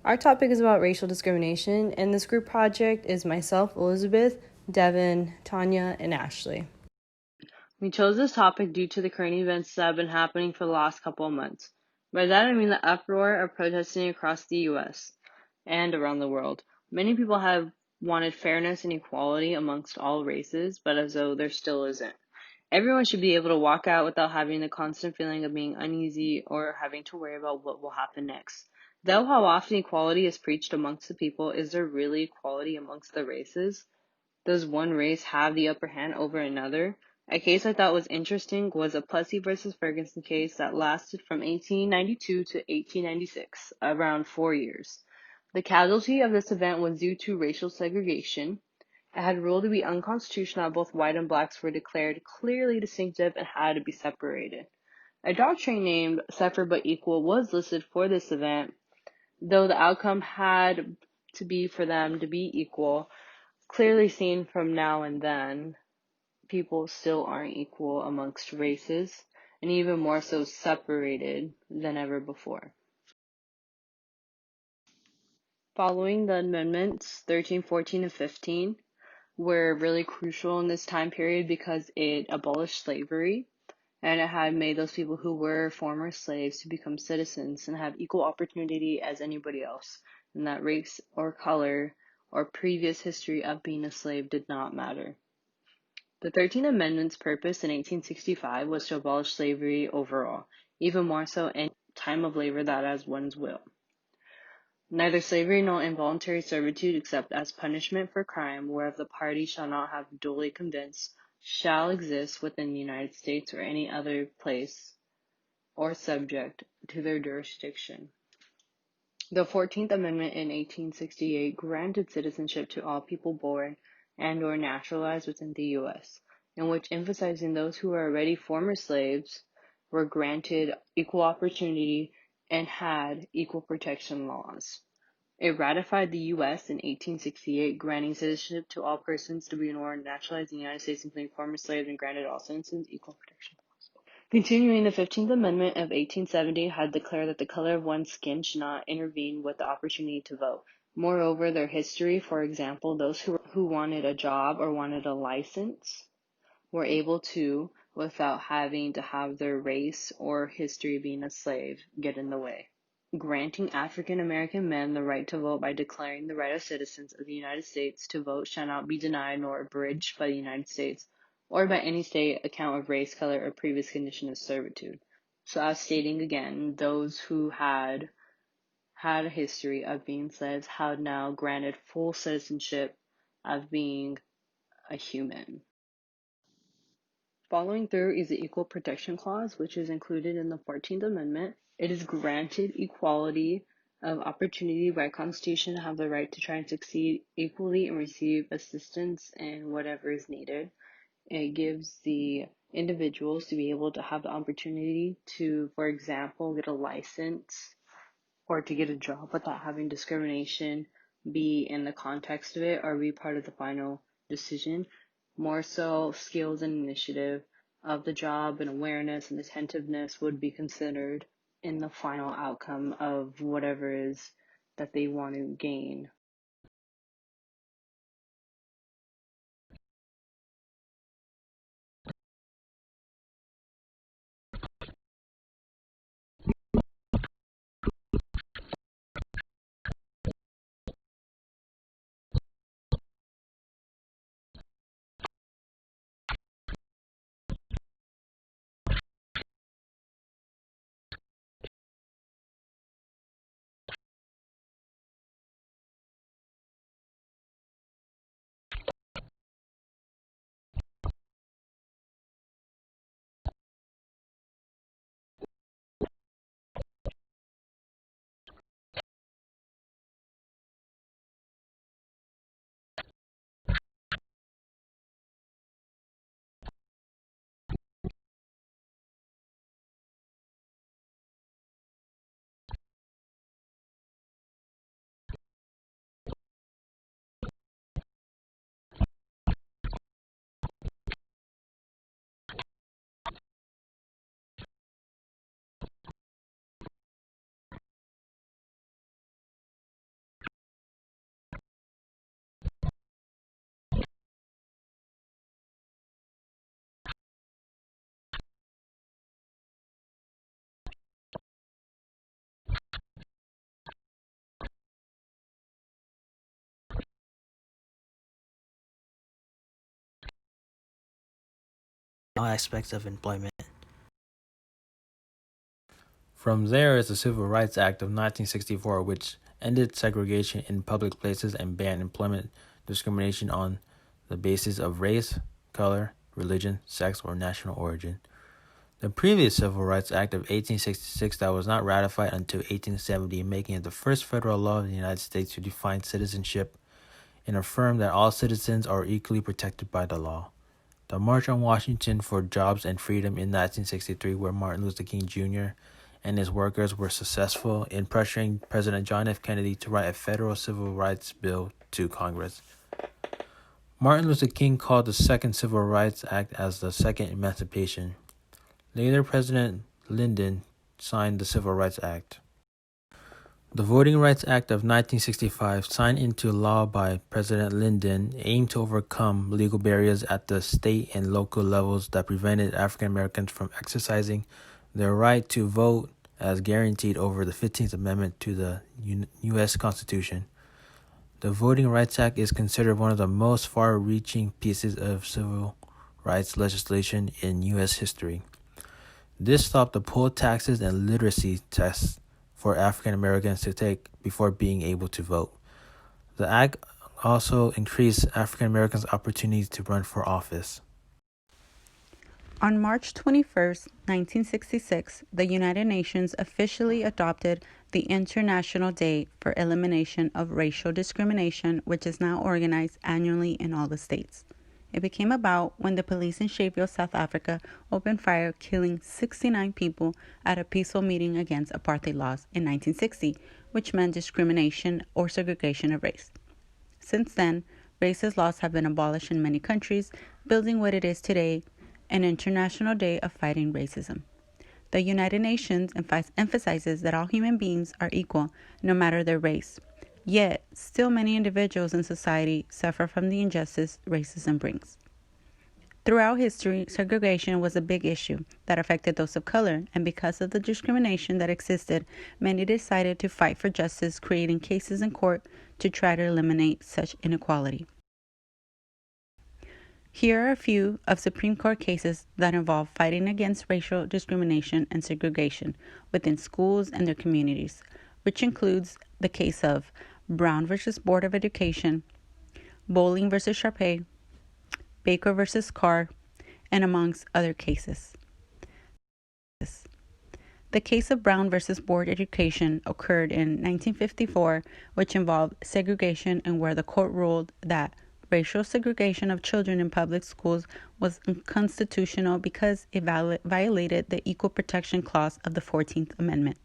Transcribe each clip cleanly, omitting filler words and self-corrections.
Our topic is about racial discrimination, and this group project is myself, Elizabeth, Devin, Tanya, and Ashley. We chose this topic due to the current events that have been happening for the last couple of months. By that I mean the uproar of protesting across the U.S. and around the world. Many people have wanted fairness and equality amongst all races, but as though there still isn't. Everyone should be able to walk out without having the constant feeling of being uneasy or having to worry about what will happen next. Though how often equality is preached amongst the people, is there really equality amongst the races? Does one race have the upper hand over another? A case I thought was interesting was a Plessy versus Ferguson case that lasted from 1892 to 1896, around 4 years. The casualty of this event was due to racial segregation. It had ruled to be unconstitutional that both white and blacks were declared clearly distinctive and had to be separated. A doctrine named separate but equal was listed for this event, though the outcome had to be for them to be equal. Clearly seen from now and then, people still aren't equal amongst races, and even more so separated than ever before. Following the amendments 13, 14, and 15, were really crucial in this time period because it abolished slavery and it had made those people who were former slaves to become citizens and have equal opportunity as anybody else, and that race or color or previous history of being a slave did not matter. The 13th Amendment's purpose in 1865 was to abolish slavery overall, even more so any time of labor that as one's will. Neither slavery nor involuntary servitude except as punishment for crime, whereof the party shall not have duly convinced, shall exist within the United States or any other place or subject to their jurisdiction. The 14th Amendment in 1868 granted citizenship to all people born and or naturalized within the U.S., in which emphasizing those who were already former slaves were granted equal opportunity and had equal protection laws. It ratified the U.S. in 1868, granting citizenship to all persons to be born and naturalized in the United States, including former slaves, and granted all citizens equal protection. Continuing, the 15th Amendment of 1870 had declared that the color of one's skin should not intervene with the opportunity to vote. Moreover, their history, for example, those who wanted a job or wanted a license were able to, without having to have their race or history being a slave get in the way. Granting African American men the right to vote by declaring the right of citizens of the United States to vote shall not be denied nor abridged by the United States or by any state account of race, color, or previous condition of servitude. So as stating again, those who had a history of being slaves had now granted full citizenship of being a human. Following through is the Equal Protection Clause, which is included in the 14th Amendment. It is granted equality of opportunity by Constitution to have the right to try and succeed equally and receive assistance in whatever is needed. It gives the individuals to be able to have the opportunity to, for example, get a license or to get a job without having discrimination be in the context of it or be part of the final decision. More so, skills and initiative of the job and awareness and attentiveness would be considered in the final outcome of whatever is that they want to gain. all aspects of employment. From there is the Civil Rights Act of 1964, which ended segregation in public places and banned employment discrimination on the basis of race, color, religion, sex, or national origin. The previous Civil Rights Act of 1866 that was not ratified until 1870, making it the first federal law in the United States to define citizenship and affirm that all citizens are equally protected by the law. The March on Washington for Jobs and Freedom in 1963, where Martin Luther King Jr. and his workers were successful in pressuring President John F. Kennedy to write a federal civil rights bill to Congress. Martin Luther King called the Second Civil Rights Act as the Second Emancipation. Later, President Lyndon signed the Civil Rights Act. The Voting Rights Act of 1965, signed into law by President Lyndon, aimed to overcome legal barriers at the state and local levels that prevented African Americans from exercising their right to vote as guaranteed over the 15th Amendment to the U.S. Constitution. The Voting Rights Act is considered one of the most far-reaching pieces of civil rights legislation in U.S. history. This stopped the poll taxes and literacy tests for African Americans to take before being able to vote. The act also increased African Americans' opportunities to run for office. On March 21, 1966, the United Nations officially adopted the International Day for Elimination of Racial Discrimination, which is now organized annually in all the states. It became about when the police in Sharpeville, South Africa, opened fire, killing 69 people at a peaceful meeting against apartheid laws in 1960, which meant discrimination or segregation of race. Since then, racist laws have been abolished in many countries, building what it is today, an International Day of Fighting Racism. The United Nations emphasizes that all human beings are equal, no matter their race. Yet, still many individuals in society suffer from the injustice racism brings. Throughout history, segregation was a big issue that affected those of color, and because of the discrimination that existed, many decided to fight for justice, creating cases in court to try to eliminate such inequality. Here are a few of Supreme Court cases that involve fighting against racial discrimination and segregation within schools and their communities, which includes the case of Brown versus Board of Education, Bowling versus Sharpay, Baker versus Carr, and amongst other cases. The case of Brown versus Board Education occurred in 1954, which involved segregation and where the court ruled that racial segregation of children in public schools was unconstitutional because it violated the Equal Protection Clause of the 14th Amendment.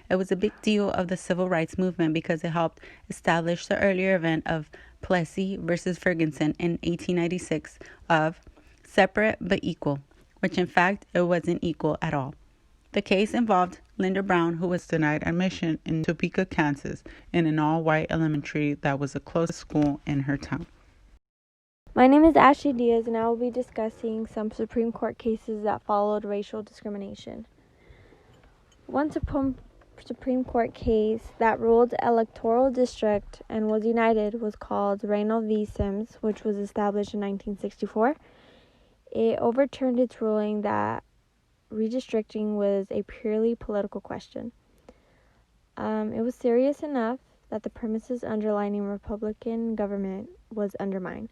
It was a big deal of the civil rights movement because it helped establish the earlier event of Plessy versus Ferguson in 1896 of separate but equal, which in fact it wasn't equal at all. The case involved Linda Brown, who was denied admission in Topeka, Kansas, in an all-white elementary that was the closest school in her town. My name is Ashley Diaz, and I will be discussing some Supreme Court cases that followed racial discrimination. One Supreme Court case that ruled electoral district and was united was called Reynolds v. Sims, which was established in 1964. It overturned its ruling that redistricting was a purely political question. It was serious enough that the premises underlying Republican government was undermined.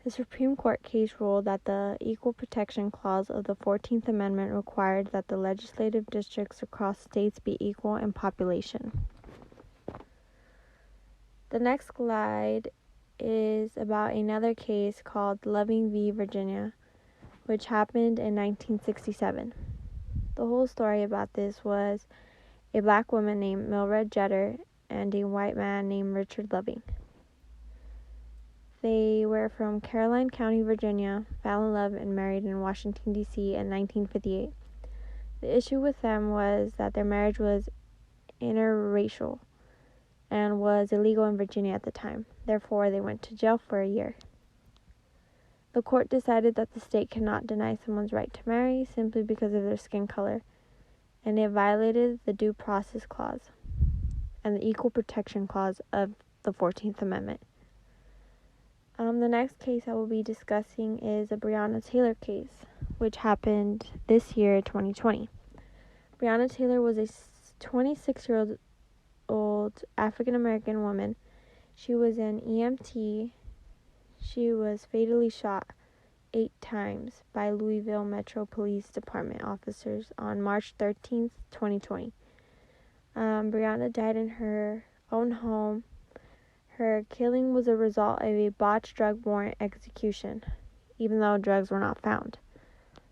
The Supreme Court case ruled that the Equal Protection Clause of the 14th Amendment required that the legislative districts across states be equal in population. The next slide is about another case called Loving v. Virginia, which happened in 1967. The whole story about this was a black woman named Mildred Jeter and a white man named Richard Loving. They were from Caroline County, Virginia, fell in love and married in Washington, D.C. in 1958. The issue with them was that their marriage was interracial and was illegal in Virginia at the time. Therefore, they went to jail for a year. The court decided that the state cannot deny someone's right to marry simply because of their skin color, and it violated the Due Process Clause and the Equal Protection Clause of the 14th Amendment. The next case I will be discussing is a Breonna Taylor case. which happened this year, 2020. Breonna Taylor was a 26-year-old African-American woman. She was an EMT. She was fatally shot 8 times by Louisville Metro Police Department officers on March 13th, 2020. Breonna died in her own home. Her killing was a result of a botched drug warrant execution, even though drugs were not found.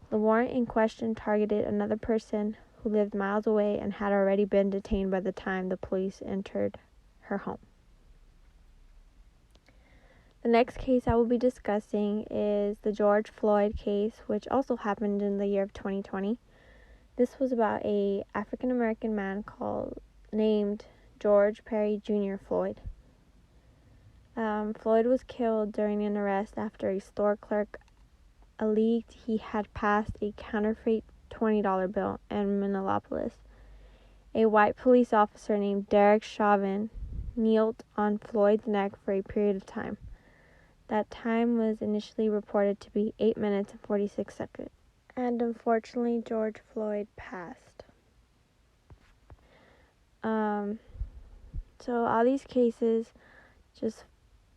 The warrant in question targeted another person who lived miles away and had already been detained by the time the police entered her home. The next case I will be discussing is the George Floyd case, which also happened in the year of 2020. This was about a African American man named George Perry Jr. Floyd. Floyd was killed during an arrest after a store clerk alleged he had passed a counterfeit $20 bill in Minneapolis. A white police officer named Derek Chauvin kneeled on Floyd's neck for a period of time. That time was initially reported to be 8 minutes and 46 seconds. And unfortunately, George Floyd passed. So all these cases just